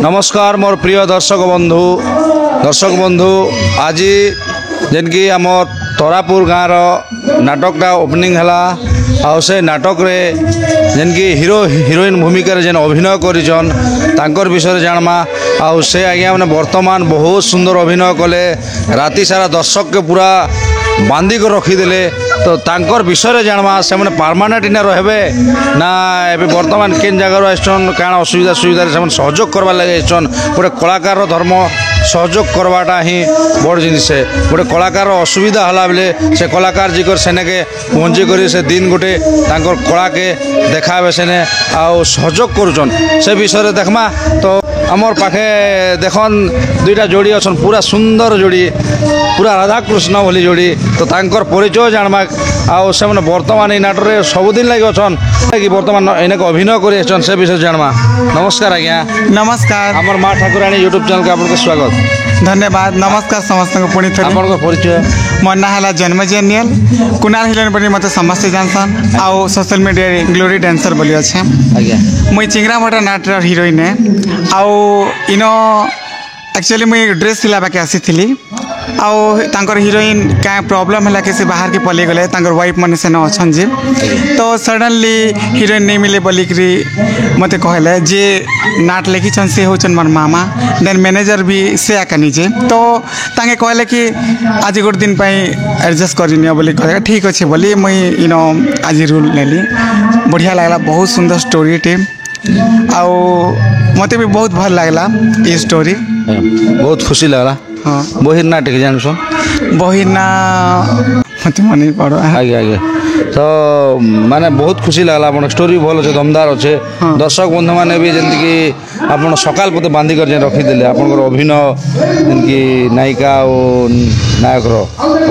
नमस्कार मोर प्रिय दर्शक बंधु आज जेनकी आमर तरापुर गाँव नाटकटा ओपनिंग है आउ से नाटक रे जेनकी हीरो हिरोइन भूमिका जेन अभिनय करिछन तांकर विषय जानमा आउ से आज्ञा मैंने वर्तमान बहुत सुंदर अभिनय कले राति सारा दर्शक के पूरा बांधिक रखीदे तो तांकर विषय जानमा से मैंने परमानेंट इना रहे ना ए बर्तमान केन जगार आसन क्या असुविधा सुविधा से सहयोग करवा लगे आसन गोटे कलाकार धर्म सहयोग करवाटा ही बड़ जिनिस गोटे कलाकार असुविधा हला बेले से कलाकार जी सेनेके पहुँची कर से दिन गोटे कला के देखाबे सेने आउ सहयोग करुचन से विषय देखमा तो आमर पाखे देखन दुईटा जोड़ी अच्छा पूरा सुंदर जोड़ी पूरा राधाकृष्ण भली जोड़ी तो तांकर परिचय जानमा आउ से वर्तमान ये नाटक सबुदिन लगे अच्छन कि बर्तमान इनके अभिनय कर से विषय जानमा। नमस्कार आज्ञा। नमस्कार। आमर माँ ठाकुराणी यूट्यूब चैनल के आपको स्वागत धन्यवाद। नमस्कार समस्त को पुणी थे आपन परिचय मो ना है जन्मजय नियल कुणाल हिलन बनी मत समस्ते जानसन आउ सोशल मीडिया ग्लोरी डांसर बोली अच्छे मुई चिंगरा भटा नाटर हिरोइन है आउ इनो एक्चुअली मुई ड्रेस सिलाबा के आसी थी आउ तांकर हिरोइन क्या प्रॉब्लम है कि से बाहर के पलि गले तांकर वाइफ मन से न अच्छन जे तो सडनली हिरोइन नहीं मिले बोलिकी मत कहले जे नाट लिखिछन से होचन मोर मामा देन मैनेजर भी से आका निजे तो तांगे कहले कि आज गोटे दिन एडजस्ट करनी बोली कहे ठीक अच्छे बोली मुई इनो आज रूल नेली बढ़िया लगला बहुत सुंदर स्टोरी टे आउ मत भी बहुत भल लगला ये स्टोरी बहुत खुशी लगला। हाँ बहिर नाटक जानसन बहिर ना मत मन पड़ आगे आगे तो माने बहुत खुशी लगला अपन स्टोरी भल अच्छे दमदार अच्छे दर्शक बंधु मैंने भी जमीक आप सकाल पते बांधिक रखीदे आप अभिनय जमीक नायिका और नायकर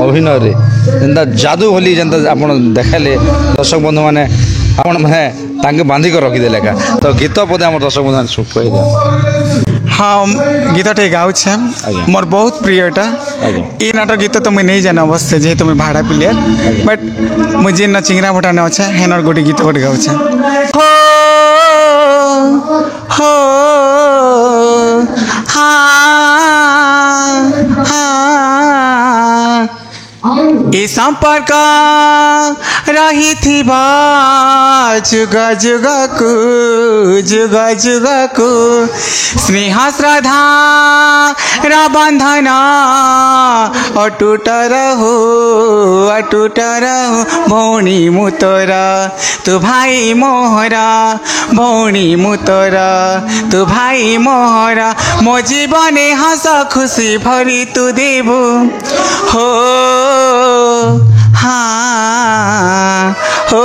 अभिनय जेनता जादू भली जेनता आप देखाले दर्शक बंधु मैंने आपण मैंने बांधिक रखीदे का तो गीत पदे आम दर्शक बंधु मैंने हाँ गीतटे गाँव मोर बहुत प्रियटा ये नाटक गीत तो मुझे नहीं जाना अवश्य जेहेतु मुझे भाड़ा प्लेयर बट मुझे न चिंगरा भटाने अच्छे हेनर गोटे गीत गोटे गाँव हो ये संपर्क रही थी जुगा जुगा को स्नेह श्रद्धा र बंधन अटूट रहो भौणी मुतोर तू भाई मोहरा भौणी मुतोर तू भाई मोहरा मो जीवन हस खुशी भरी तू देबू हो हाँ हो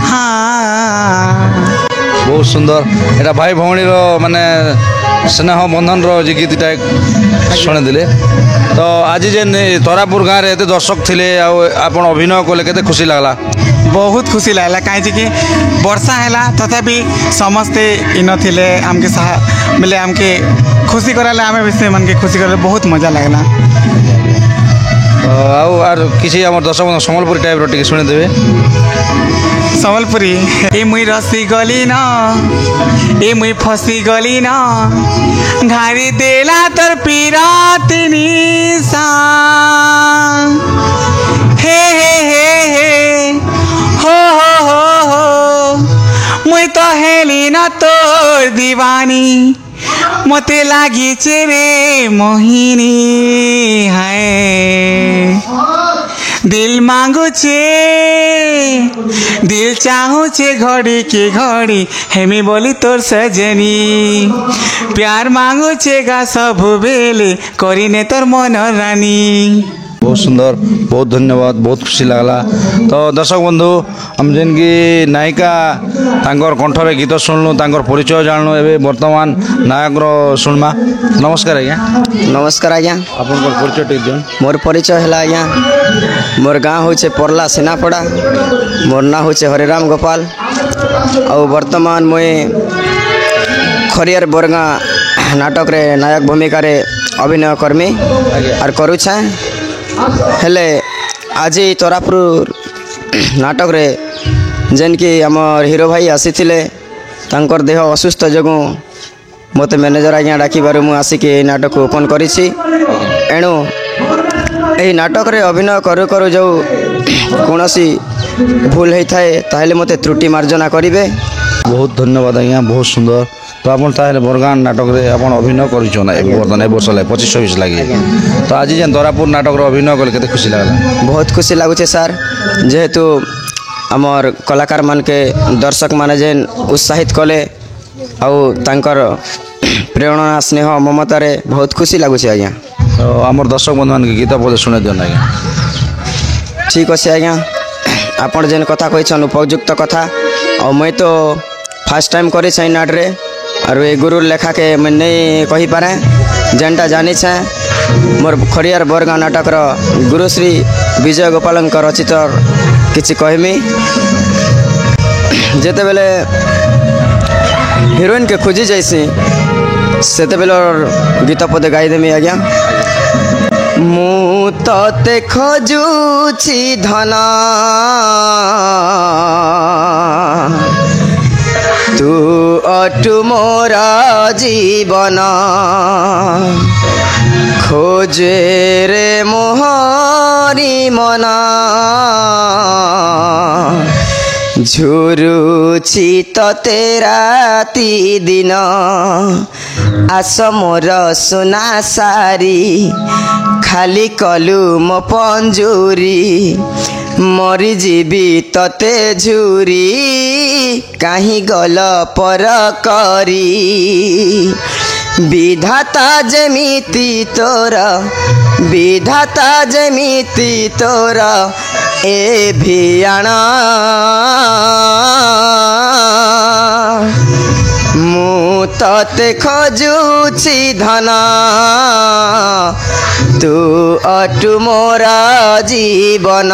हाँ बहुत सुंदर एटा भाई भौणी माने स्नेह बंधन रो गीतटा शुणीदे तो आज जेन तरापुर गाँव में एत दर्शक थे आप अभिनय कले के खुशी लगला बहुत खुशी लगला कहीं कि वर्षा है तथापि समस्ते इन थे आमके बोले आमके खुशी कराले आम भी से मन के खुशी कराले बहुत मजा लगला आर किसी आम दर्शक सम्बलपुरी टाइप टे शुणीदेवे सम्बलपुरी ए मुई रसी गली न ए मुई फसी गली न घारी देला तोर पीराती निशा हे हे हे हे हो मुई तो हेली न तोर दीवानी मते लागी रे मोहिनी है दिल मांगू दिल चाहू घड़ी के घड़ी हेमी बोली तोर सजनी प्यार मांगू गा सब बेले करीने तोर मन रानी। बहुत सुंदर बहुत धन्यवाद बहुत खुशी लगला तो दर्शक बंधु हम जेन की नायिका तांकर कंठरे गीत शुणलु तांकर परिचय जानलु एबे वर्तमान नायक शुणमा। नमस्कार आज्ञा। नमस्कार आज्ञा। आपन परिचय टे दियन। मोर परिचय है आज्ञा मोर गाँव होचे परला सेनापड़ा मोर ना होचे हरिराम गोपाल और वर्तमान मुई खरियार बोरगा नाटक रे नायक भूमिका रे अभिनय कर्मी और करुछे हेले आज तरापुर नाटक रे जेन की आम हीरो भाई आसी देह असुस्थ जो मत मैनेजर आज्ञा डाकिबार मु आसिक ए नाटक ओपन करिछि एणु ए नाटक रे अभिनय करू करू जो कौनसी भूल होता है ताहले मते त्रुटि मार्जना करिवे। बहुत धन्यवाद आज्ञा बहुत सुंदर। तो आपन ताहले बरगान नाटक रे आपन अभिनय करिछो ना बर्तमान ए वर्ष लागे 25-26 लागे तो आज जेन दरापुर नाटक रे अभिनय कल केते खुशी लागला। बहुत खुशी लागुचे सर जेहेतु आमर कलाकार मान के दर्शक माने जेन उत्साहित कले आउ तांकर प्रेरणा स्नेह ममता रे बहुत खुशी लागुचे आज्ञा। तो आमर दर्शक बंधु मान के गीत बोले सुने दियन आज्ञा। ठीक अच्छे आज्ञा आपण जेन कथा कहिछन उपयुक्त कथा और मैं तो फर्स्ट टाइम करे छै नाट रे और ए गुरु लेखा के मैं नहीं कहि पारे जेनटा जानी छै मोर खड़ियार बरगा नाटक रो गुरु श्री विजय गोपाल रचित किछि कहमी जेते बेले हिरोइन के खोजी जाइसी सेते बेले गीत पदे गाई देमी आज्ञा। मु तते खोजुछि धना तू अटु मोरा जीवन खोजे रे मोहरी मना झुरुछि तते राति दिन आस मोर सुना सारी खाली कलु मो पंजुरी मरी जीवी तते झुरी काहीं गल पर करी विधाता जेमिति तोरा विधाता जेमिति तोरा ए भियाणा मु तते खोजुछि धना तू अटु मोरा जीवन।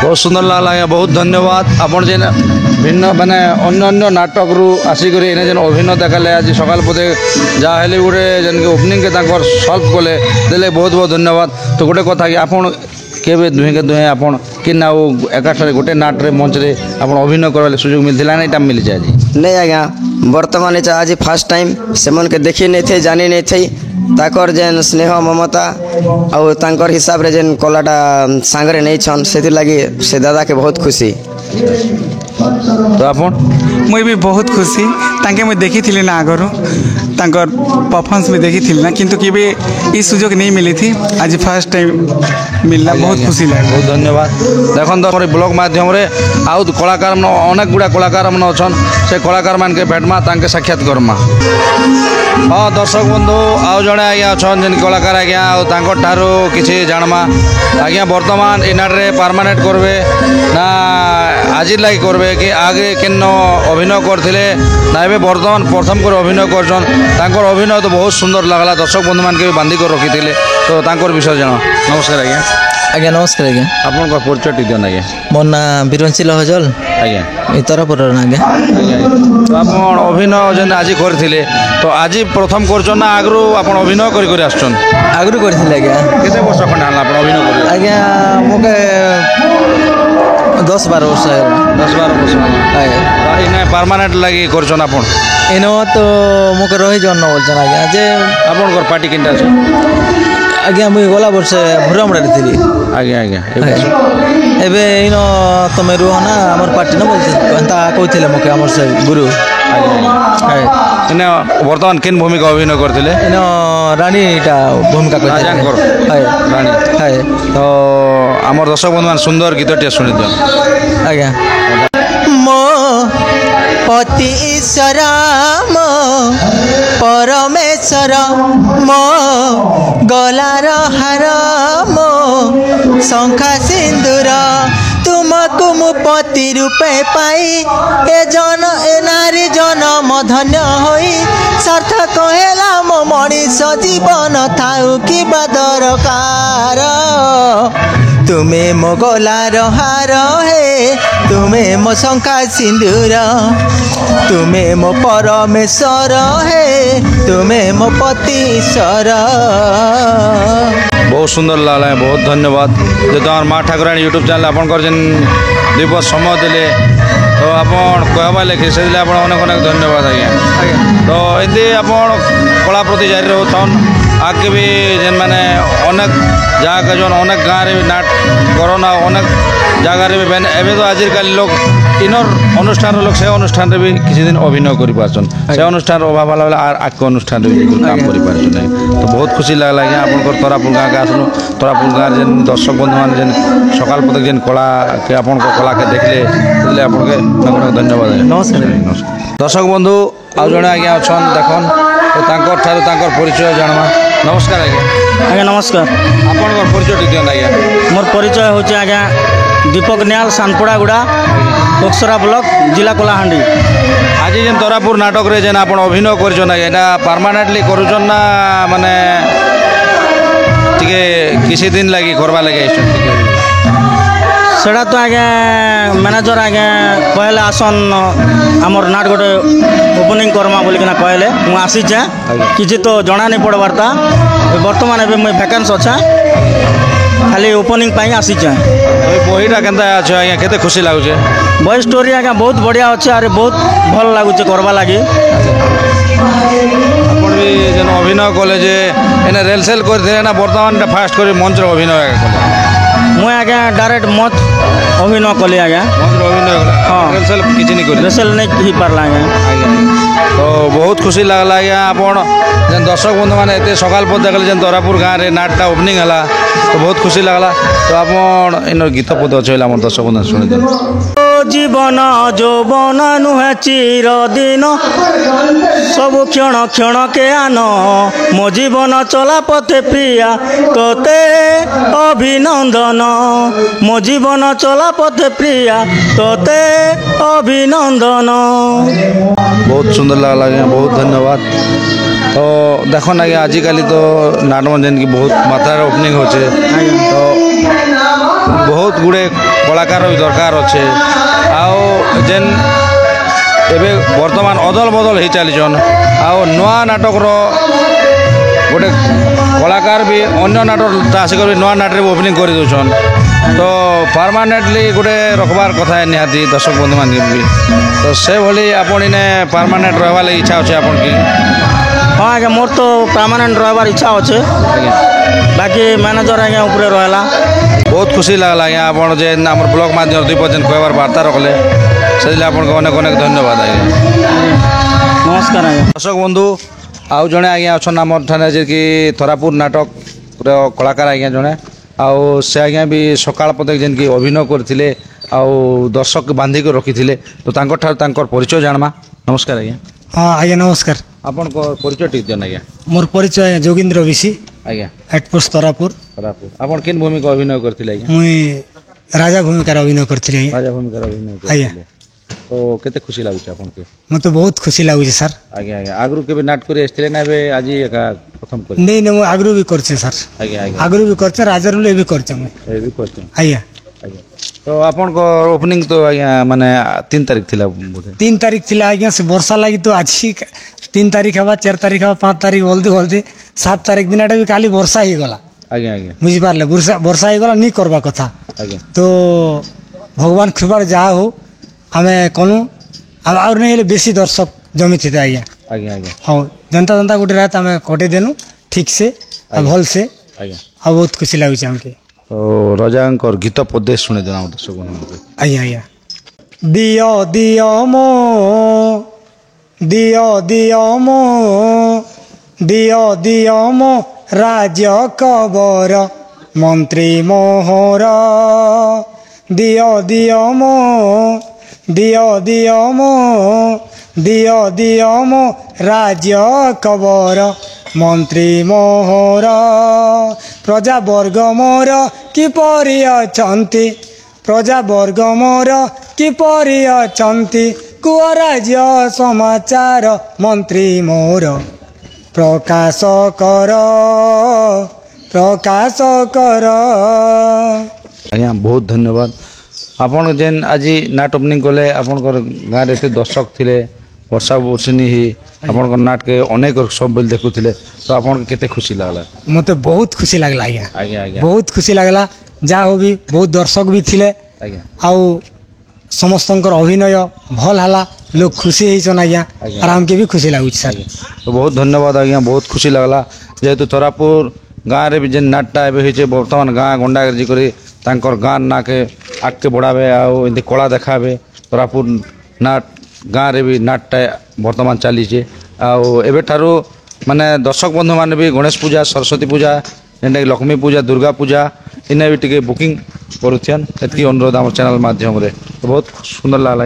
बहुत सुंदर लागला बहुत धन्यवाद। आपन जेन भिन्न माने अन्य अन्य नाटक रु आसिक एने जेन अभिनय देखाले आज सकाल पदे जहाँ हेले गोटे जेन के ओपनिंग के तांकर सॉल्व कले देले बहुत बहुत धन्यवाद। तो गोटे कथा कि आपन केबे दुहे के दुहे आपन कि ना एकाठरे गोटे नाट रे मंच रे आपन अभिनय करले सुयोग मिलथिला नै टाइम मिल जाय जी नहीं आज्ञा वर्तमान आज फर्स्ट टाइम से मन के देखी नहीं थे जानी नहीं थे ताकर जेन स्नेह ममता और तांकर हिसाब रे जेन कलाटा सांगरे नहीं छन से लगी से दादा के बहुत खुशी। तो आपन मुई भी बहुत खुशी तांके मुई देखी थी ना आगरू तांकर परफॉर्मेंस में देखी थी ना किंतु केबे ई सुयोग नहीं मिली थी आज फर्स्ट टाइम मिलला बहुत खुशी लगे। बहुत धन्यवाद। देखन तो हमर ब्लॉग माध्यम रे आउ कलाकार मन अनेक गुडा कलाकार मन अछन से कलाकार मान के भेटमा तांके साक्षात करमा। हाँ दर्शक बंधु आउ जड़े आज्ञा अच्छन जेन कलाकार आज्ञा आउर ठारू किसी जानमा आज्ञा बर्तमान इनाट रे परमानेंट करबे ना आज लगी करबे कि आगे केन अभिनय करथिले ना एबे बर्तमान प्रथम कर अभिनय करछन तांकर अभिनय तो बहुत सुंदर लागला दर्शक बंधु मान के बांधी कर रखिथिले तो तांकर विषय जाना। नमस्कार आज्ञा। आज्ञा नमस्कार आज्ञा। आपन को परिचय दियन आज्ञा। मोर ना बिरंचिल हजल आज्ञा इतरपुर आज्ञा। तो आपन अभिनय जेन आज करथिले तो आज प्रथम करछन ना आगरो आपन अभिनय करि करि आछन आगरू करथिले आज्ञा। केते वर्ष खंड आला आपन अभिनय करि आज्ञा मोके 10-12 वर्ष 10-12 वर्ष आए इने परमानेंट लगी करछन आपन इनो तो मोके रही जन बोलछन आज्ञा जे आपन घर पार्टी किनटा छ आज्ञा मुई गला वर्ष भुरामड़ा रे थिली आज्ञा आज्ञा एबे इनो तमे रुह ना हमर पार्टी न बोलछ कंता कहथिले मोके हमर से गुरु आज्ञा इने वर्तमान किन भूमिका अभिनय करथिले इनो रानीटा भूमिका करथिले राजांकर हाय रानी हाय तो हमर दर्शक बंधु सुंदर गीतटे सुनि दियन आज्ञा। मो पति ईश्वर मो परमेश्वर मो गलार हार मो शंखा सिंदूर तुमको मु पति रूपे पाई ए नारी जन्म धन्य होई सार्थक हेला मो मनीष जीवन थाउ कि दरकार तुमे मो गलार हार हे तुमे मो शंखा सिंदूर तुमे मो परमेश्वर हे तुमे मो पतिश्वर। बहुत सुंदर लागला बहुत धन्यवाद जो तमर माँ ठाकुराणी यूट्यूब चैनल आपन जेन 2 वर्ष समय दिले तो तो आपन कहबा लेके से आपन अनेक अनेक धन्यवाद आज्ञा तो एमती आपन कला प्रति जारी रहथन आगे भी जेन माने अनेक जगह जन अनेक गाँव रे नाट करना अनेक जगार भी एवं तो आजिकाली लोग इनर अनुष्ठान लोग से अनुष्ठान भी किसी दिन अभिनय कर पार्सन से अनुष्ठान अभाव वाला आगे अनुष्ठान भी काम कर पार्सन तो बहुत खुशी लगला आज्ञा आपन तरापुर गाँव के आसनु तरापुर गाँव जेन दर्शक बंधु मान जेन सकाल पतक जेन कला के आपन कला के देखले आपन के धन्यवाद नमस्कार दर्शक बंधु आउ जड़े आज्ञा अच्छा देखन तो तांकर परिचय जानमा नमस्कार आज्ञा आज्ञा नमस्कार आपन परिचय टी दियन आज्ञा मोर परिचय होचे आज्ञा दीपक निहाल सानपड़ा गुड़ा बक्सरा ब्लॉक जिला कलाहांडी आज जेन तरापुर नाटक रे जेन आपन अभिनय करछन एटा परमानेंटली करूछन ना माने टिके किसी दिन लगी करबा लगे आइछन सेटा तो आज्ञा मैनेजर आज्ञा कहले आसन आमर नाट गोटे ओपनिंग करमा बोलिकिना कहले मु आसीचे किछि तो जणा नहीं पड़बारता वर्तमान एबे मुई वैकेंस अच्छा खाली ओपनिंग पाई आसीचे बहीटा केनता अछि आज्ञा केते खुशी लागुछे बॉय स्टोरी आज्ञा बहुत बढ़िया अच्छे अरे बहुत भल लागुचे करबा लागी आपण भी जेन अभिनय कले जे एने रेलसेल करथिले ना वर्तमान फास्ट करी मंच रे अभिनय कले मुई आज्ञा डायरेक्ट मत अभिनय कली आज्ञा मंच रे अभिनय हाँ। रेलसेल किछि नहीं करी रेसल नहीं ही पारला आज्ञा तो बहुत खुशी लगला आज्ञा आपण जेन दर्शक बंधु माने एते सकाल पर देखले जेन तरापुर गाँव रे नाटटा ओपनिंग हला तो बहुत खुशी लगला तो आपण इन गीत पद अछि हमर दर्शक बंधु सुनि दे जीवन यौवन नुहे चिरदिन सब क्षण क्षण के आन मो जीवन चला पथे प्रिया तोते अभिनंदन मो जीवन चला पथे प्रिया तोते अभिनंदन बहुत सुंदर लगला आज्ञा बहुत धन्यवाद तो देखो ना आजिकल तो नाटक जेन की बहुत मात्रा ओपनिंग होचे तो बहुत गुड़े कलाकार भी दरकार अच्छे आओ जेन एबे वर्तमान अदल बदल हो चलीछन आओ नुआ नाटक गोटे कलाकार भी अन्य नाटक आसिक भी नुआ नाटक भी ओपनिंग कर दौन तो परमानेंटली गोटे रखबार कथा है निहाती दर्शक बंधु मान भी तो से भली आपन इने परमानेंट रहवा लगी इच्छा अच्छे आपन की हाँ आज्ञा मोर तो परमानेंट रहबार इच्छा अच्छे बाकी मैनेजर आज्ञा ऊपर रहला बहुत खुशी लगला आज्ञा आपन जेन हमर ब्लॉग माध्यम दुई पद कहबार वार्ता रखले से आपन अनेक अनेक धन्यवाद आज्ञा नमस्कार आज्ञा दर्शक बंधु आउ जड़े आज्ञा अच्छा आमर ठाने जे कि तरापुर नाटक कलाकार आज्ञा जड़े आउ से आज्ञा भी सकाल पदक जेन कि अभिनय करथिले आउ दर्शक बांधिक रखिथिले तो तांकर परिचय जानमा नमस्कार आज्ञा हाँ आज्ञा नमस्कार आपन को परिचय टिक जन आज्ञा मोर परिचय जोगिंद्र विशी आज्ञा हेडपोस्ट तरापुर तरापुर आपन किन भूमिका अभिनय करथिले आज्ञा मुई राजा भूमिकार अभिनय करथिली आज्ञा राजा भूमिका अभिनय आज्ञा करथिले तो केते खुशी लागुछ आपन के मते बहुत खुशी लागुଛି सर आज्ञा आज्ञा आगरु केबे नाट करी आस्थिले ना बे आज एका प्रथम करी नहीं नहीं मैं आगरू भी करछे सर आज्ञा आज्ञा आगरू भी करछे राजर भी करछे मैं ए भी करते आज्ञा आज्ञा तो आपन को ओपनिंग तो आज्ञा माने 3 तारीख थिला बोले 3 तारीख थिला आज्ञा से वर्षा लागि तो आज 3 तारीख हवा 4 तारीख हवा 5 तारीख बोलते 7 तारीख दिनटा भी खाली वर्षा ही गला आज्ञा आज्ञा बुझी पारले वर्षा ही गला नहीं करबा कथा आज्ञा तो भगवान कृपा जहाँ हो हमें कनु अब और नहीं बेसी दर्शक जमी थे आज्ञा आज्ञा आज्ञा हाँ जनता जनता गोटे रात आम कटे देनु ठीक से भल से आज्ञा बहुत खुशी लगुच हमके तो रजांकर गीत पदे शुणे देना दर्शक बंधु आज्ञा आज्ञा दियो दियो मो दियो दियो मो दियो दियो मो राज्य कबर मंत्री मोहर दियो दियो मो दियो दियो मो दियो दियो मो राज्य कबर मंत्री मोहर प्रजा वर्ग मोर किपरि अछंती प्रजा वर्ग मोर किपरि अछंती कुह राज्य समाचार मंत्री मोर प्रकाश कर आज्ञा बहुत धन्यवाद आपन जेन आज नाट ओपनिंग कले आपन गाँव में दर्शक थिले वर्षा वर्षिनी ही आपन नाट के अनेक सब बेल देखुथिले तो आपन केते खुशी लागला मते बहुत खुशी लागला आज्ञा आज्ञा आज्ञा बहुत खुशी लागला जा हो भी बहुत दर्शक भी थिले आज्ञा आउ ସମସ୍ତଙ୍କର ଅଭିନୟ ଭଲ ହେଲା ଲୋକ ଖୁସି ହେଇଛନ୍ ଆଜ୍ଞା ଆର୍ ଆମକେ ବି ଖୁସି ଲାଗୁଛି ସାର୍ तो बहुत धन्यवाद आज्ञा बहुत खुशी लगला जेहेतु तरापुर गाँव रे भी जेन नाटटा एबे होइछे वर्तमान गाँ गुंडागर्दी करी तांकर गाँ ना के आगे बढ़ावे आ एमती कला देखाबे तरापुर नाट गाँ रे भी नाटटा वर्तमान चलीछे आ एबे ठारू माने दर्शक बंधु माने भी गणेश पूजा सरस्वती पूजा जेनटा कि लक्ष्मी पूजा दुर्गा पूजा इने भी टिके बुकिंग करुछन एतकी अनुरोध हमर चैनल माध्यम रे तो बहुत सुंदर लागला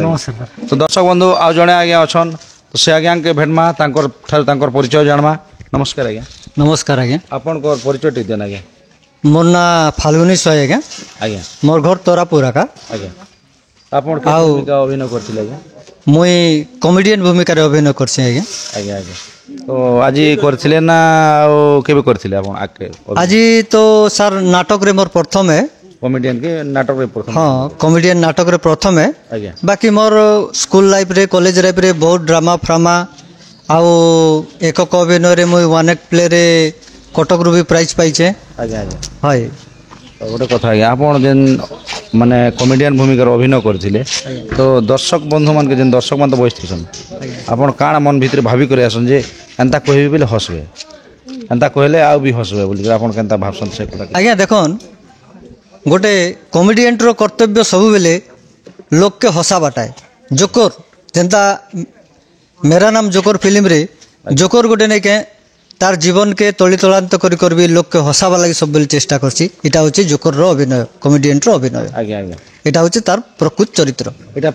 नमस्कार तो दर्शक बंधु आ जणे आज्ञा अछन तो से आज्ञा के भेटमा तांकर ठारू तांकर परिचय जानमा नमस्कार आज्ञा नमस्कार आज्ञा आपन को परिचय टी देन आज्ञा मोर ना फाल्गुनी सय आज्ञा आज्ञा मोर घर तोरापुर का आज्ञा आपन के भूमिका अभिनय करथिले आज्ञा मुई कॉमेडियन भूमिका रे अभिनय करछि आज्ञा आज्ञा आज्ञा तो आज करथिले ना केबे करथिले आपन आके आज तो सर नाटक रे मोर प्रथम है कॉमेडियन के नाटक रे प्रथम हाँ कॉमेडियन नाटक रे प्रथम है आज्ञा बाकी मोर स्कूल लाइफ रे कॉलेज लाइफ रे बहुत ड्रामा फ्रामा आउ एकक अभिनय रे मुई वन एक्ट प्ले रे कटक रु भी प्राइज पाइछे आज्ञा आज्ञा हाय तो गोटे कथा आज्ञा आपन जेन माने कॉमेडियन भूमिका रे अभिनय करथिले तो दर्शक बंधु मान के जेन दर्शक मान तो बसिथसन आपन काण मन भीतर भाभी करे आसन जे एंता कहबे बेले हसबे एंता कहले आ भी हसबे बोली आपन केनता भाषण से कथा आज्ञा देखन गोटे कॉमेडियन रो कर्तव्य सब बेले लोक के हसा बाटाए जोकर जेंता मेरा नाम जोकर फिल्म रे जोकर गोटे नहीं के तार जीवन के तली तलांत करी करबी लोक के हसाबा लागि सब बेले चेष्टा करछि इटा होछि जोकर रो अभिनय कॉमेडियन रो अभिनय आज्ञा आज्ञा इटा होछि तार प्रकृत चरित्र एटा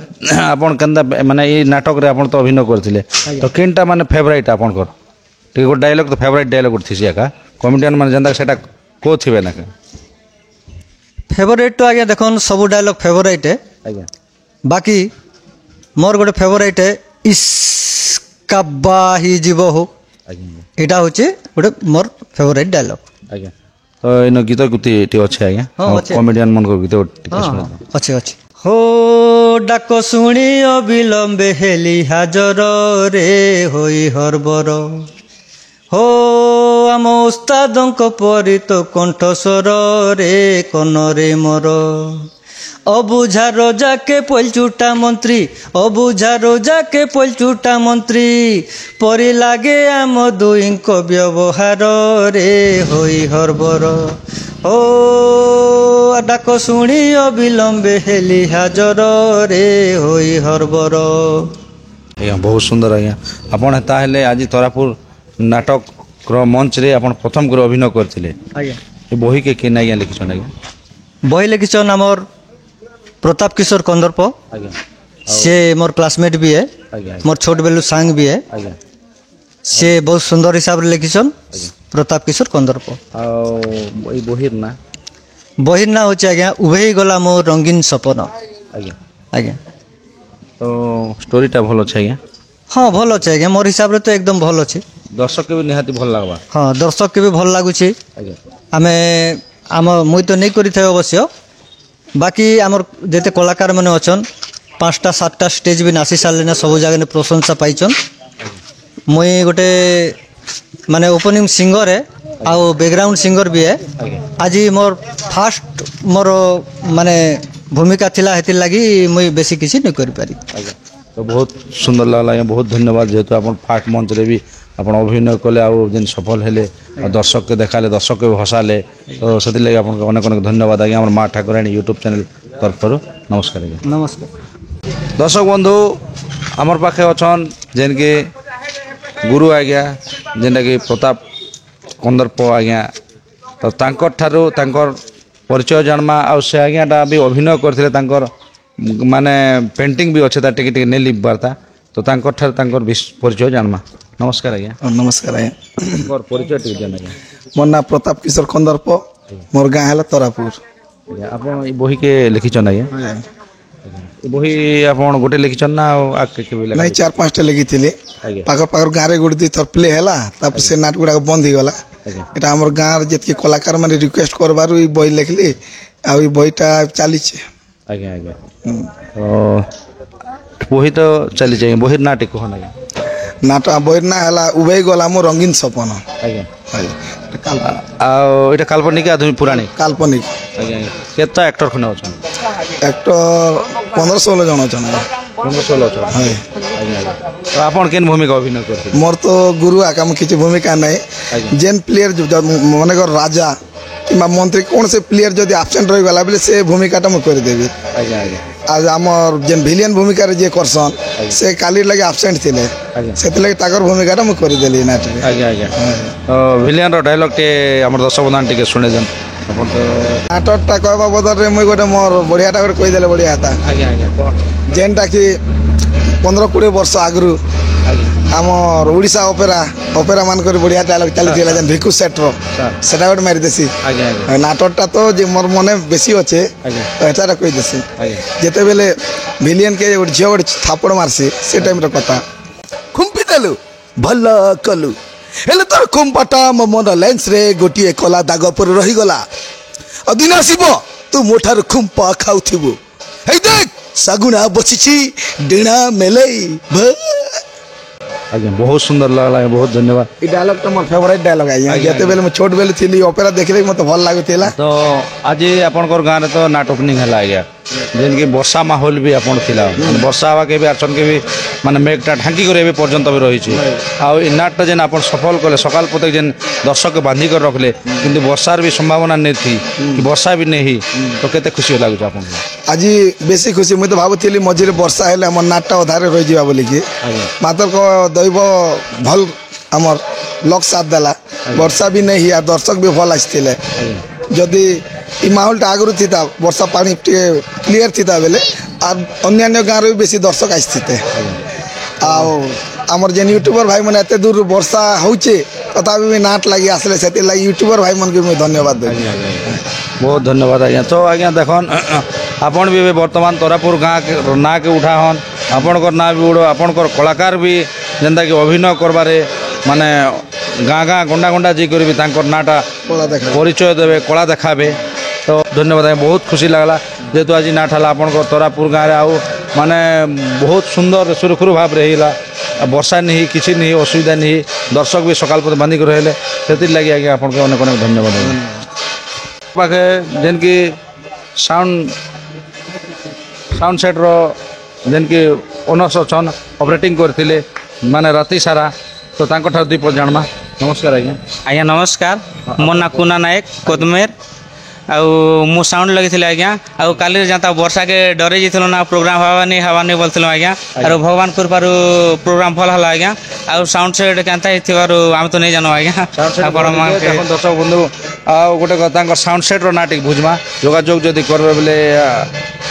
आपन केनता माने ए नाटक रे आपन तो अभिनय करथिले तो केनटा माने फेवरेट आपन कर ठीक गो डायलॉग तो फेवरेट डायलॉग थिसी एका कॉमेडियन माने जंदा सेटा को थिबे ना फेवरेट तो आगे देखन सब डायलॉग फेवरेट है आज्ञा बाकी मोर गोटे फेवरेट है इसका बाही जीव हो आज्ञा इटा होछि गोटे मोर फेवरेट डायलॉग आज्ञा तो इन गीत गुती टी अच्छे आज्ञा हाँ, अच्छे। कॉमेडियन मन को गीत टिके सुना अच्छे अच्छे हो डाक शुणी अविलंबे हेली हाजर रे होई हरबर हो आम उस्तादଙ୍କ परी तो कंठस्वर रे कनरे मोर अबुझा रोजा के पलचुटा मंत्री अबुझा रोजा के पलचुटा मंत्री परी लागे आम दुईଙ୍କ व्यवहार रे होई हरबर हो डाक शुणी अविलंबे हेली हाजर रे होई हरबर आज्ञा बहुत सुंदर आज्ञा आपन ताहेले आज तरापुर नाटक रो मंच रे आपन प्रथम कर अभिनय करथिले आज्ञा ए बही के केना आज्ञा लिखिछन आज्ञा बही लिखिछन हमर प्रताप किशोर कंदर्प आज्ञा से मोर क्लासमेट भी है आज्ञा मोर छोट बेलू सांग भी है आज्ञा से बहुत सुंदर हिसाब रे लिखिछन प्रताप किशोर कंदर्प आ ए बहिर ना बहिर ना होचे आज्ञा उभे गला मोर रंगीन सपन आज्ञा आज्ञा तो स्टोरीटा भल अच्छे आज्ञा हाँ भल अच्छे आज्ञा मोर हिसाब रे तो एकदम भल अच्छे दर्शक के भी निहाती भल लागबा हाँ दर्शक के भी भल लागुचे आज्ञा आमे आम मुई तो नहीं करी थे अवश्य बाकी आमर जेते कलाकार माने अछन 5टा 7टा स्टेज भी नासी सारे ना सब जगह प्रशंसा पाइछन मुई गोटे माने ओपनिंग सिंगर है आउ बैकग्राउंड सिंगर भी है आज मोर फास्ट मोर माने भूमिका थिला हेति लागि मुई बेसी किसी नहीं करि पारी आज्ञा तो बहुत सुंदर लागला आज्ञा बहुत धन्यवाद जेहेतु आपन फास्ट मंच रे भी आपन अभिनय कले आ जेन सफल हेले दर्शक के देखाले दर्शक के हसाले तो सेति लागि आपन अनेक अनेक धन्यवाद आज्ञा हमर मां ठाकुराणी यूट्यूब चैनल तरफ नमस्कार आज्ञा नमस्कार दर्शक बंधु आमर पाखे अछन जेन के गुरु आज्ञा जेनटा कि प्रताप कंदर्प आज्ञा तो तांकर ठारू तांकर परिचय जानमा आ से आज्ञाटा भी अभिनय करथिले तांकर माने पेंटिंग भी अच्छे टिके टिके नहीं लिख पारता तो तांकर ठारू तांकर परिचय जानमा नमस्कार आज्ञा नमस्कार आज्ञा तांकर परिचय टिके जान आज्ञा मोर ना प्रताप किशोर कंदर्प मोर गाँ है तरापुर आज्ञा आपण ई बही के लिखिछन आज्ञा ई बही आपण गोटे लिखिछन ना आके के भी नहीं 4-5टा लिखी थिले पाखर पाखर गाँ रे गोटे दी थर प्ले हैला तापर से नाट गुडा बंद ही गला एटा हमर गाँ जेतके कलाकार माने रिक्वेस्ट करबारु ई बही लिखली आ ई बहीटा चाली छे आज्ञा आज्ञा तो बही तो चली जाए बही नाटे कहन आज्ञा नाटा बही ना हैला उबे गला मो रंगीन सपन आज्ञा हाय आ एटा काल्पनिक आधुनिक पुराणी काल्पनिक आज्ञा केता एक्टर खने अछन एक्टर 15-16 जन अच्छा 15-16 अछन है तो आपण केन भूमिका अभिनय करते मोर तो गुरु आका में किसी भूमिका नहीं जेन प्लेयर मन कर राजा कि मंत्री कौन से प्लेयर जदि आबसेंट रही गला बेले से भूमिकाटा मुझे करदेवी आज आमर जेन भिलियन भूमिका जे करसन से काली लगे आबसेंट थिले से लगे ताकर भूमिकाटा मुझे करदेली नाट रे आज्ञा आज्ञा विलियन रो डायलॉग टे हमर दर्शक बंधु टिके सुने जन अपन तो नाटकटा कहबा बदल रे मुझे गोटे मोर बढ़ियाटा कर कहि देले बढ़िया था आज्ञा आज्ञा जेनटा कि 15-20 वर्ष आगु आमर ओडिशा ओपेरा मान कर बढ़िया डायलॉग चली थिला जेन भिकु सेट्रो सेटा गोटे मारि देसी आज्ञा आज्ञा नाटकटा तो जे मोर मने बेसी अच्छे एटा कहि देसी जेते बेले विलियन के गोटे झियो गोटे थापड़ मारसी से टाइम रे कथा खुंपी देलु भल कलु हेले तोर खुंपाटा मो मन लेंस रे गोटिए कला दाग पर रही गला अदिन आसीबो तू मोठार खुंपा खाउथिबो हे देख सागुना बचिछि डेणा मेलै आज्ञा बहुत सुंदर लगला बहुत धन्यवाद ई डायलॉग तो मोर फेवरेट डायलॉग है जेते बेले मैं छोट बेले थिली ओपेरा देखले मते भल लागुथिला तो आज आपनकर गाँव तो नाट ओपनिंग है आज्ञा जेन की वर्षा माहौल भी आपन थिला वर्षा हवा के भी आछन के भी माने मेघटा ढांकी करे भी पर्यंत भी रही आ नाटटा जेन आपन सफल कले सकाल पतक जेन दर्शक के बांधी कर रखले किंतु वर्षार भी संभावना नहीं थी कि वर्षा भी नहीं तो केते खुशी लागु आपन आज बेसी खुशी मुझे तो भावुली मझे वर्षा हेले आम नाटटा अधारे रही जा बोली मात्र को दैव भल आमर लक साथ देला वर्षा भी नहीं है दर्शक भी भल आसते जदि ई माहौलटा आगु थी वर्षा पानी क्लीयर थी बेले अन्य गाँव भी बेसी दर्शक आसते आमर जेन यूट्यूबर भाई मैंने एत दूर वर्षा होचे तथापि भी नाट लगी आसले से यूट्यूबर भाई मन के मुझे धन्यवाद देवी बहुत धन्यवाद आज्ञा तो आज्ञा देखन आपण भी वर्तमान तरापुर गाँव ना के उठा हन आपणकर ना भी उड़ो आपणकर कलाकार भी जेनता कि अभिनय करबारे माने गाँ गाँ गंडा गंडा जी कर भी तांकर नाटा परिचय देवे कला देखाबे तो धन्यवाद आज्ञा बहुत खुशी लगला जेहेतु आज नाट है आपणकर तरापुर गाँव आउ माने बहुत सुंदर सुरखुरु भाव रहीला वर्षा नहीं किसी नहीं असुविधा नहीं दर्शक भी सकाल पद बांधिक रहे से लगे आज्ञा आपन को अनेक अनेक धन्यवाद पाखे जेन की साउंड सेट रो जेन की ओनर्स अच्छन ऑपरेटिंग करथिले माने राति सारा तो तांको ठार दीप जानमा नमस्कार आज्ञा आज्ञा नमस्कार मो ना कुना नायक कोदमेर आउ साउंड लगी आज्ञा आउ काली जाता वर्षा के डरे जाइल ना प्रोग्राम हवानी बोलूँ आज्ञा और भगवान कृपार प्रोग्राम भल है आज्ञा आउ साउंड सेट के आम तो नहीं जानो आज्ञा दर्शक बंधु आउ गोटे साउंड सेट रो नाटिक बुझमा जोगाजोग जदि करबे बेले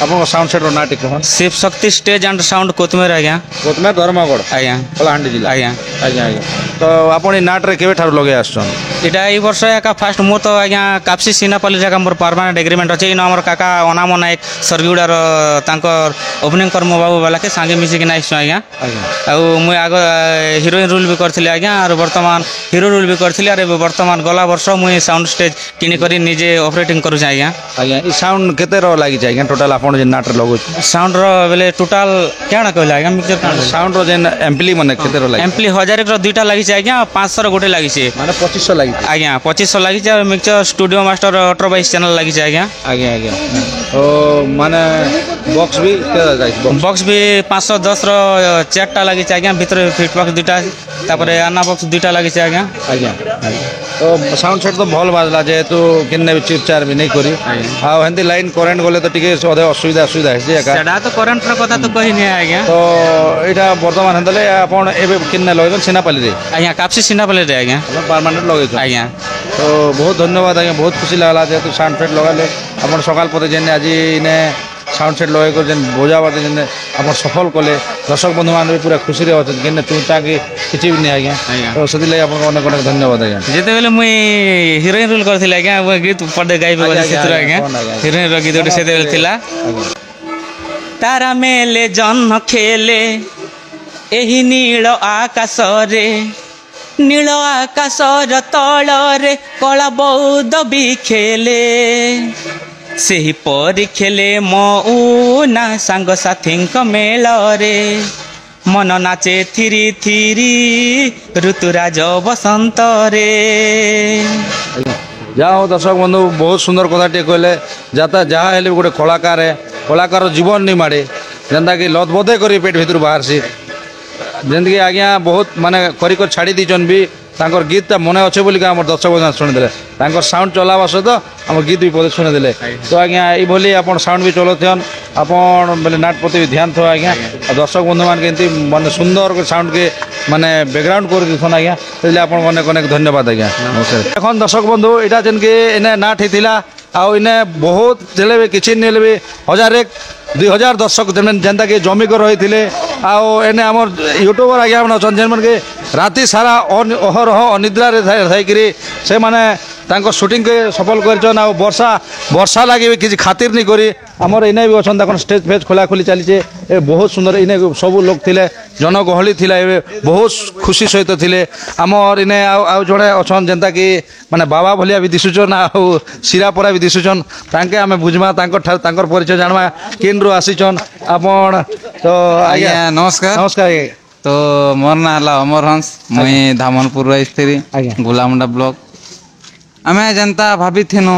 आपन साउंड सेट रो नाटिक कहन Shiv Shakti stage and sound कोतमेर आज्ञा कोतमेर धर्मगढ़ आज्ञा कलाहांडी जिला आज्ञा आज्ञा आज्ञा तो आपन नाट रे केबे ठार लगे आछन इटा ई वर्ष एका फास्ट मोर तो आज्ञा कापसी सिनापाली जगह मोर परमानेंट एग्रीमेंट अच्छे इन आमर काका अनाम नायक सरगुड़ार तांकर ओपनिंग कर मो बाबू वाला के संगे मिसिक आइसु आज्ञा आउ मुई आग हिरोइन रोल भी करथिले आज्ञा और वर्तमान हीरो रोल भी करथिले और वर्तमान गला वर्ष मुई साउंड स्टेज किनि करी निजे ऑपरेटिंग करू आज्ञा आज्ञा ई साउंड केते रो लागि आज्ञा टोटल आपन जे नाट लगो साउंड रो बेले टोटल केना कहला आज्ञा मिक्सर साउंड रो जेन एम्पली माने केते रो लागि एम्पली 1000 रो दुईटा लागि आज्ञा 500 रो गोटे लागि माने 2500 लागि आज्ञा 2500 लागि और मिक्सर स्टूडियो मास्टर 1822 चैनल लागि आज्ञा आज्ञा आज्ञा तो माने बॉक्स भी बॉक्स भी 510 रो चारटा लागि आज्ञा भीतर फिट बॉक्स दुईटा तापर आना बॉक्स दुईटा लागि आज्ञा आज्ञा तो साउंड सेट तो भल बाजला जेहेतु किन्ने भी चिप चार भी नहीं करी आ हेंदी लाइन करंट गले तो टिके असुविधा है जे का सेडा तो करंट रो कथा तो कहि नै आज्ञा तो एटा वर्तमान हेंदले आपण एबे किन्ने लगेन सिनापाली रे आज्ञा कापसी सिनापाली रे आज्ञा परमानेंट लगे आज्ञा तो बहुत धन्यवाद आज्ञा बहुत खुशी लागला जेहेतु साउंड सेट लगाले आपण सकाल पते जेने आज ने साउंड सेट लगे कर जेन बोझा बाते जेने आपण सफल कले दर्शक बंधु मान भी पूरा खुशी रे अछन किन्ने चूचा के किछि भी नै आज्ञा तो सदी ले आपण अनेक अनेक धन्यवाद आज्ञा जेते बेले मुई हीरोइन रोल करथिले आज्ञा वो गीत पडे गाइबे बोले चित्र आज्ञा हीरोइन रो गीत से देल थिला तारा मेले जन्म खेले एही नील आकाश रे नील आकाशर तल रे कला बौद भी खेले सेही परी खेले मौना सांग साथी मेल रे मन नाचे थिरी थिरी ऋतुराज बसंत रे जाओ दर्शक बंधु बहुत सुंदर कथा टे कहले जाता जहाँ हेले गोटे कलाकार କଳାକାର ଜୀବନ ନି ମାଡ଼େ ଯେନ୍ତାକି ଲଦବଦେ କରି ପେଟ ଭିତରୁ ବାହାରସି ଯେମିତିକି ଆଜ୍ଞା ବହୁତ ମାନେ କରିକରି ଛାଡ଼ି ଦେଇଛନ୍ ବି ତାଙ୍କର ଗୀତଟା ମନେ ଅଛେ ବୋଲିକି ଆମର ଦର୍ଶକ ଶୁଣିଦେଲେ ତାଙ୍କର ସାଉଣ୍ଡ ଚଲାବା ସହିତ ଆମର ଗୀତ ବି ପଦେ ଶୁଣିଦେଲେ ତ ଆଜ୍ଞା ଏଇଭଳି ଆପଣ ସାଉଣ୍ଡ ବି ଚଲାଉଥିନ୍ ଆପଣ ବୋଲେ ନାଟ ପ୍ରତି ବି ଧ୍ୟାନ ଥିବ ଆଜ୍ଞା ଆଉ ଦର୍ଶକ ବନ୍ଧୁମାନକେ ଏମିତି ମାନେ ସୁନ୍ଦର ସାଉଣ୍ଡକେ ମାନେ ବ୍ୟାକଗ୍ରାଉଣ୍ଡ କରି ଦେଇଛନ୍ ଆଜ୍ଞା ସେଥିଲାଗି ଆପଣଙ୍କୁ ଅନେକ ଅନେକ ଧନ୍ୟବାଦ ଆଜ୍ଞା ନମସ୍କାର এখন ଦର୍ଶକ ବନ୍ଧୁ ଏଇଟା ଯେନ୍କି ଏନେ ନାଟ ହେଇଥିଲା ଆଉ ଇନେ ବହୁତ ଦେଲେ ବି କିଛି ନେଲେ ବି 1000 ଦର୍ଶକ ଯେନ୍ତାକି ଜମିକ ରହିଥିଲେ ଆଉ ଏନେ ଆମର ୟୁଟ୍ୟୁବର ଆଜ୍ଞା ମାନେ ଅଛନ୍ ଯେନ୍ମାନେ ରାତି ସାରା ଅହରହ ଅନିଦ୍ରାରେ ଥାଇକିରି ସେମାନେ ତାଙ୍କ ସୁଟିଂକେ ସଫଳ କରିଛନ୍ ଆଉ ବର୍ଷା ଲାଗି ବି କିଛି ଖାତିର ନି କରି ଆମର ଇନେ ବି ଅଛନ୍ ଦେଖୁନ୍ ଷ୍ଟେଜ୍ ଫେଜ୍ ଖୋଲାଖୋଲି ଚାଲିଛେ ଏ ବହୁତ ସୁନ୍ଦର ଇନେ ସବୁ ଲୋକ ଥିଲେ ଜନଗହଳି ଥିଲା ଏବେ ବହୁତ ଖୁସି ସହିତ ଥିଲେ ଆମର ଇନେ ଆଉ ଜଣେ ଅଛନ୍ ଯେନ୍ତାକି ମାନେ ବାବା ଭଳିଆ ବି ଦିଶୁଛନ୍ ଆଉ ଶିରାପରା ବି ଦିଶୁଛନ୍ ତାଙ୍କେ ଆମେ ବୁଝମା ତାଙ୍କର ପରିଚୟ ଜାଣମା କେନ୍ରୁ ଆସିଛନ୍ ଆପଣ ତ ଆଜ୍ଞା ନମସ୍କାର ନମସ୍କାର ଆଜ୍ଞା ତ ମୋର ନାଁ ହେଲା ଅମର ହଂସ ମୁଇଁ ଧାମନପୁରରୁ ଆସିଥିଲି ଗୁଲାମୁଣ୍ଡା ବ୍ଲକ ଆମେ ଯେନ୍ତା ଭାବିଥିନୁ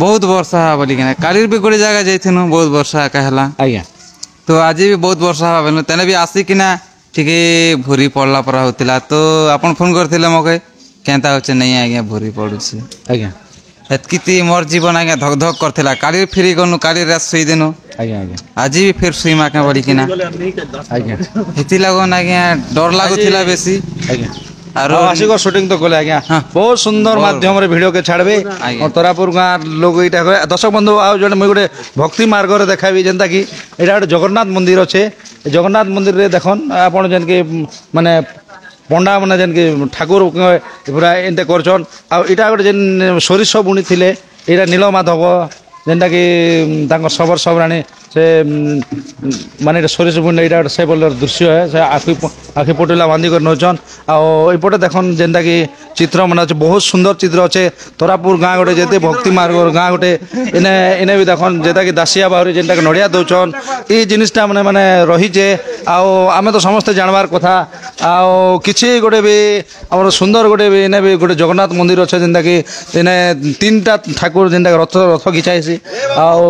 ବହୁତ ବର୍ଷା ହେବା ବୋଲିକିନା କାଲିର ବି ଗୋଟେ ଜାଗା ଯାଇଥିନୁ ବହୁତ ବର୍ଷା ଏକା ହେଲା ଆଜ୍ଞା ତ ଆଜି ବି ବହୁତ ବର୍ଷା ହେବା ବୋଲୁ ତେନେ ବି ଆସିକିନା ଟିକେ ଭୁରି ପଡ଼ିଲା ପରା ହଉଥିଲା ତ ଆପଣ ଫୋନ୍ କରିଥିଲେ ମକେ କେନ୍ତା ହଉଛେ ନାଇଁ ଆଜ୍ଞା ଭୁରି ପଡ଼ୁଛି ଆଜ୍ଞା ଏତ୍କି ମୋର ଜୀବନ ଆଜ୍ଞା ଧକ ଧକ କରିଥିଲା କାଲି ଫେରି ଗଲୁ କାଲି ରାତ ଶୋଇଦେନୁ ଆଜ୍ଞା ଆଜ୍ଞା ଆଜି ବି ଫେର ଶୋଇମା କାଁ ବୋଲିକିନା ଆଜ୍ଞା ହେଥିଲାଗନ୍ ଆଜ୍ଞା ଡର ଲାଗୁଥିଲା ବେଶୀ ଆଜ୍ଞା ଆରୁ ଆଉ ଆସିକ ସୁଟିଂ ତ କଲେ ଆଜ୍ଞା ବହୁତ ସୁନ୍ଦର ମାଧ୍ୟମରେ ଭିଡ଼ିଓକେ ଛାଡ଼ବେ ଆଜ୍ଞା। ତରାପୁର ଗାଁ ଲୋକ ଏଇଟା କରେ ଦର୍ଶକ ବନ୍ଧୁ ଆଉ ଜଣେ ମୁଇଁ ଗୋଟେ ଭକ୍ତି ମାର୍ଗରେ ଦେଖାବି ଯେନ୍ତାକି ଏଇଟା ଗୋଟେ ଜଗନ୍ନାଥ ମନ୍ଦିର ଅଛେ ଜଗନ୍ନାଥ ମନ୍ଦିରରେ ଦେଖନ୍ ଆପଣ ଯେନ୍କି ମାନେ ପଣ୍ଡା ମାନେ ଯେନ୍କି ଠାକୁର ପୁରା ଏନ୍ତେ କରୁଛନ୍ ଆଉ ଏଇଟା ଗୋଟେ ଯେନ୍ ସୋରିଷ ବୁଣିଥିଲେ ଏଇଟା ନୀଳମାଧବ ଯେନ୍ଟାକି ତାଙ୍କର ସବର ସବରାଣୀ ସେ ମାନେ ଏଇଟା ସୋରିଷ ବୁଣି ଏଇଟା ଗୋଟେ ସେ ବୋଲର ଦୃଶ୍ୟ ସେ ଆଖି ପଟୁଲା ବାନ୍ଧି କରି ନେଉଛନ୍ ଆଉ ଏଇପଟେ ଦେଖନ୍ ଯେନ୍ଟାକି ଚିତ୍ର ମାନେ ଅଛି ବହୁତ ସୁନ୍ଦର ଚିତ୍ର ଅଛେ ତରାପୁର ଗାଁ ଗୋଟେ ଯେତେ ଭକ୍ତି ମାର୍ଗ ଗାଁ ଗୋଟେ ଏନେ ବି ଦେଖନ୍ ଯେନ୍ଟାକି ଦାସିଆ ବାହୁରି ଯେନ୍ଟାକି ନଡ଼ିଆ ଦଉଛନ୍ ଏଇ ଜିନିଷଟା ମାନେ ରହିଛେ ଆଉ ଆମେ ତ ସମସ୍ତେ ଜାଣବାର କଥା ଆଉ କିଛି ଗୋଟେ ବି ଆମର ସୁନ୍ଦର ଗୋଟେ ବି ଏନେ ବି ଗୋଟେ ଜଗନ୍ନାଥ ମନ୍ଦିର ଅଛେ ଯେନ୍ଟାକି ଏନେ 3ଟା ଠାକୁର ଯେନ୍ଟାକି ରଥ ଘିଚା ହେଇସି ଆଉ